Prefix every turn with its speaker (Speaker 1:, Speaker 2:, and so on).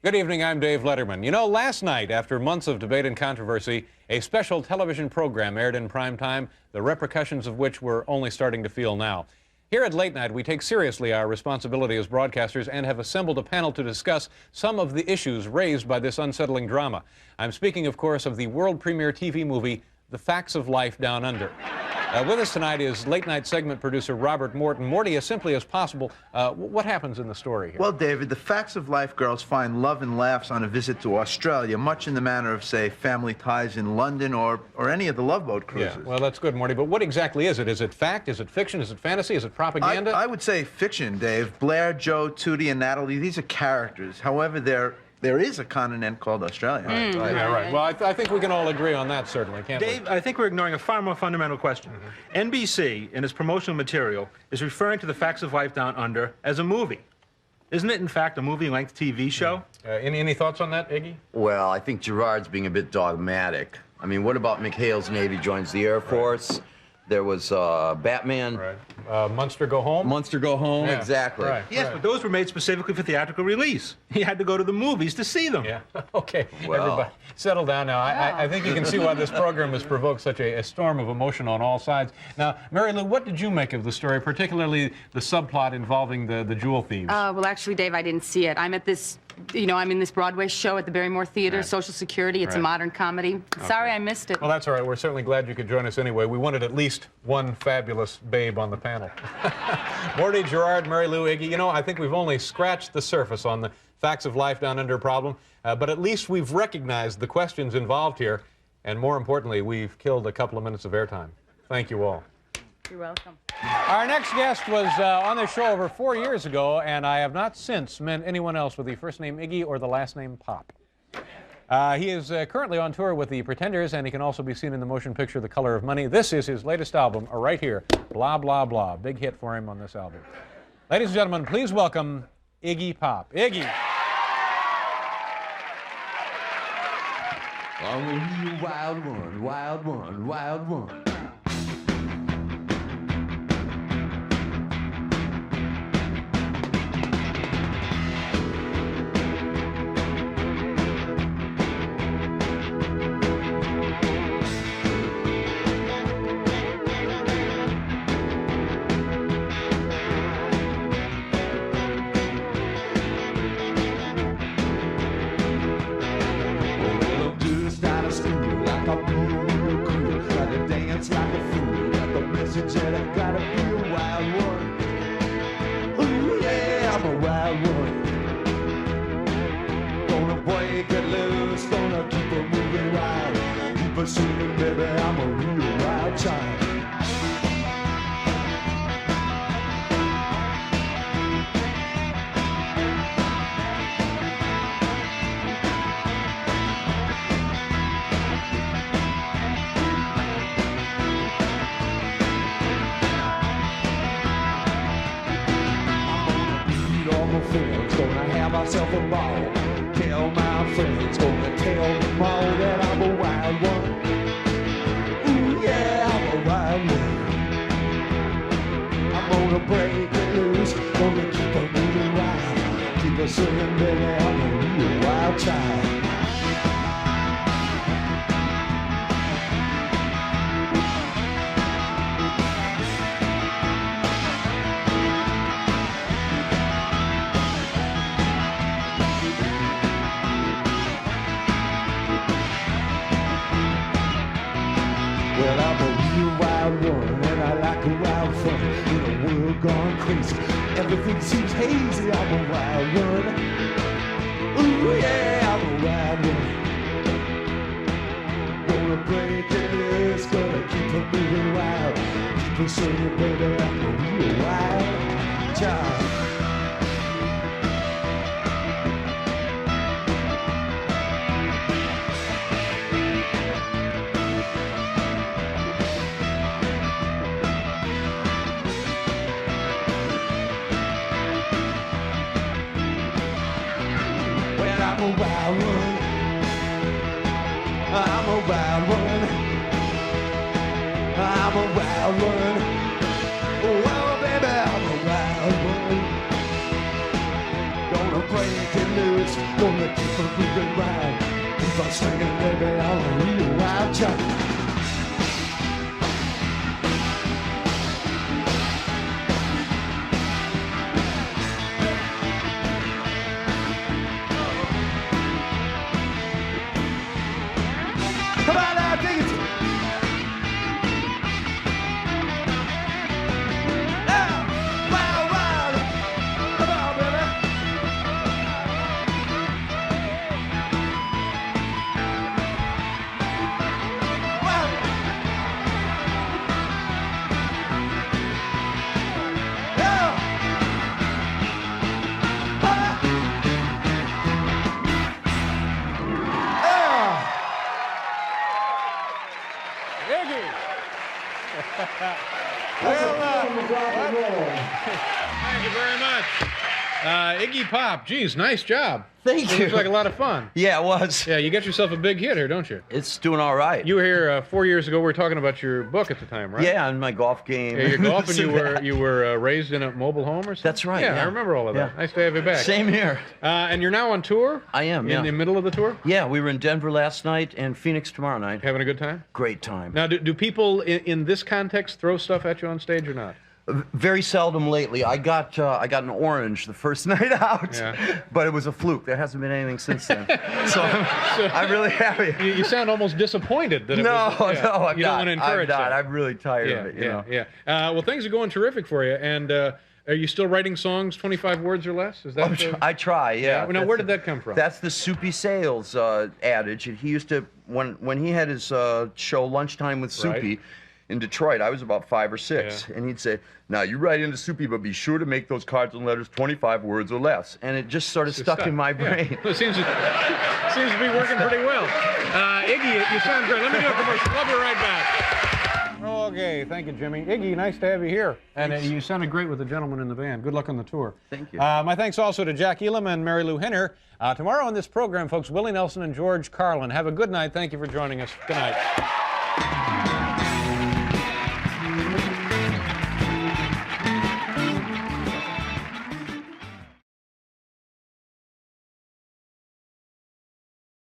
Speaker 1: Good evening, I'm Dave Letterman. You know, last night, after months of debate and controversy, a special television program aired in prime time, the repercussions of which we're only starting to feel now. Here at Late Night, we take seriously our responsibility as broadcasters and have assembled a panel to discuss some of the issues raised by this unsettling drama. I'm speaking, of course, of the world premiere TV movie, The Facts of Life Down Under. With us tonight is Late Night segment producer Robert Morton. Morty, as simply as possible, what happens in the story here?
Speaker 2: Well, David, the Facts of Life girls find love and laughs on a visit to Australia, much in the manner of, say, Family Ties in London or any of the Love Boat cruises.
Speaker 1: Yeah, well, that's good, Morty, but what exactly is it? Is it fact? Is it fiction? Is it fantasy? Is it propaganda?
Speaker 2: I would say fiction, Dave. Blair, Joe, Tootie, and Natalie, these are characters. However, there is a continent called Australia.
Speaker 1: Right. Yeah, right. Well, I think we can all agree on that, certainly, can't
Speaker 3: Dave, I think we're ignoring a far more fundamental question. NBC, in its promotional material, is referring to The Facts of Life Down Under as a movie. Isn't it, in fact, a movie-length TV show?
Speaker 1: Any thoughts on that, Iggy?
Speaker 4: Well, I think Gerard's being a bit dogmatic. I mean, what about McHale's Navy joins the Air Force? There was Batman.
Speaker 1: Right. Munster Go Home?
Speaker 4: Munster Go Home,
Speaker 1: Yeah,
Speaker 4: exactly.
Speaker 1: right.
Speaker 3: Yes, but those were made specifically for theatrical release. He had to go to the movies to see them.
Speaker 1: Yeah. Okay.
Speaker 4: Well.
Speaker 1: Everybody, settle down now. I think you can see why this program has provoked such a storm of emotion on all sides. Now, Mary Lou, what did you make of the story, particularly the subplot involving the jewel thieves?
Speaker 5: Well, actually, Dave, I didn't see it. I'm at this, I'm in this Broadway show at the Barrymore Theater,
Speaker 1: Right.
Speaker 5: Social Security. It's a modern comedy. Sorry, I missed it.
Speaker 1: Well, that's all right. We're certainly glad you could join us anyway. We wanted at least one fabulous babe on the panel. Morty, Gerard, Mary Lou, Iggy, I think we've only scratched the surface on the Facts of Life Down Under problem, but at least we've recognized the questions involved here, and more importantly, we've killed a couple of minutes of airtime. Thank you all.
Speaker 5: You're welcome.
Speaker 1: Our next guest was on this show over 4 years ago, and I have not since met anyone else with the first name Iggy or the last name Pop. He is currently on tour with the Pretenders, and he can also be seen in the motion picture The Color of Money. This is his latest album, right here, Blah, Blah, Blah. Big hit for him on this album. Ladies and gentlemen, please welcome Iggy Pop. Iggy.
Speaker 6: I'm a real wild one, wild one, wild one. Said I gotta be a wild one. Ooh yeah, I'm a wild one. Gonna break it loose, gonna keep it moving wild. Keep it singing, baby, I'm a real wild child. Friends, gonna have myself a ball. Tell my friends, gonna tell them all that I'm a wild one. Ooh yeah, I'm a wild one. I'm gonna break it loose, gonna keep it moving wild. Keep it singing, baby, I'm a real wild child. Well, I'm a real wild one, and I like a wild fun. In a world gone crazy, everything seems hazy. I'm a wild one. Ooh yeah, I'm a wild one. Gonna break it loose, gonna keep it moving wild. Keep it singing, baby, I'm a real wild child. I'm a wild one. I'm a wild one. I'm a wild one. Oh, baby, I'm a wild one. Gonna break it loose. Gonna keep on moving round. Keep on swinging, baby, on a real wild child. Come on now, dig it. Yeah, wild, wild. Come on, baby. Wild. Yeah. Ah. Yeah.
Speaker 1: Iggy! Thank you very much. Iggy Pop, geez, nice job.
Speaker 4: Thank
Speaker 1: It
Speaker 4: you.
Speaker 1: looks like a lot of fun.
Speaker 4: Yeah, it was.
Speaker 1: Yeah, you get yourself a big hit here, don't you?
Speaker 4: It's doing all right.
Speaker 1: You were here 4 years ago. We were talking about your book at the time, right?
Speaker 4: Yeah, on my golf game.
Speaker 1: Yeah, your golf, and
Speaker 4: This
Speaker 1: you were raised in a mobile home or something?
Speaker 4: That's right,
Speaker 1: Yeah,
Speaker 4: yeah.
Speaker 1: I remember all of that.
Speaker 4: Yeah.
Speaker 1: Nice to have you back.
Speaker 4: Same here.
Speaker 1: And you're now on tour?
Speaker 4: I am, yeah.
Speaker 1: In the middle of the tour?
Speaker 4: Yeah, we were in Denver last night and Phoenix tomorrow night.
Speaker 1: Having a good time?
Speaker 4: Great time.
Speaker 1: Now, do people in this context throw stuff at you on stage or not?
Speaker 4: Very seldom lately. I got an orange the first night out,
Speaker 1: Yeah.
Speaker 4: but it was a fluke. There hasn't been anything since then. So I'm really happy.
Speaker 1: You sound almost disappointed that it
Speaker 4: No,
Speaker 1: was... Yeah,
Speaker 4: no, I'm
Speaker 1: you
Speaker 4: not.
Speaker 1: don't want to encourage
Speaker 4: I'm not.
Speaker 1: that.
Speaker 4: I'm really tired of it. You know?
Speaker 1: Yeah. Well, things are going terrific for you. And are you still writing songs 25 words or less? Is that
Speaker 4: I try. Yeah.
Speaker 1: Now, where did that come from?
Speaker 4: That's the Soupy Sales adage. And he used to when he had his show Lunchtime with Soupy.
Speaker 1: Right.
Speaker 4: In Detroit, I was about 5 or 6, and he'd say, "Now you write into Soupy, but be sure to make those cards and letters 25 words or less." And it just sort of stuck in my brain.
Speaker 1: Yeah. It seems to be working pretty well. Iggy, you sound great. Let me do a commercial. We'll be right back. Okay, thank you, Jimmy. Iggy, nice to have you here. And you sounded great with the gentleman in the band. Good luck on the tour.
Speaker 4: Thank you.
Speaker 1: My thanks also to Jack Elam and Mary Lou Henner. Tomorrow on this program, folks, Willie Nelson and George Carlin. Have a good night. Thank you for joining us. Good night.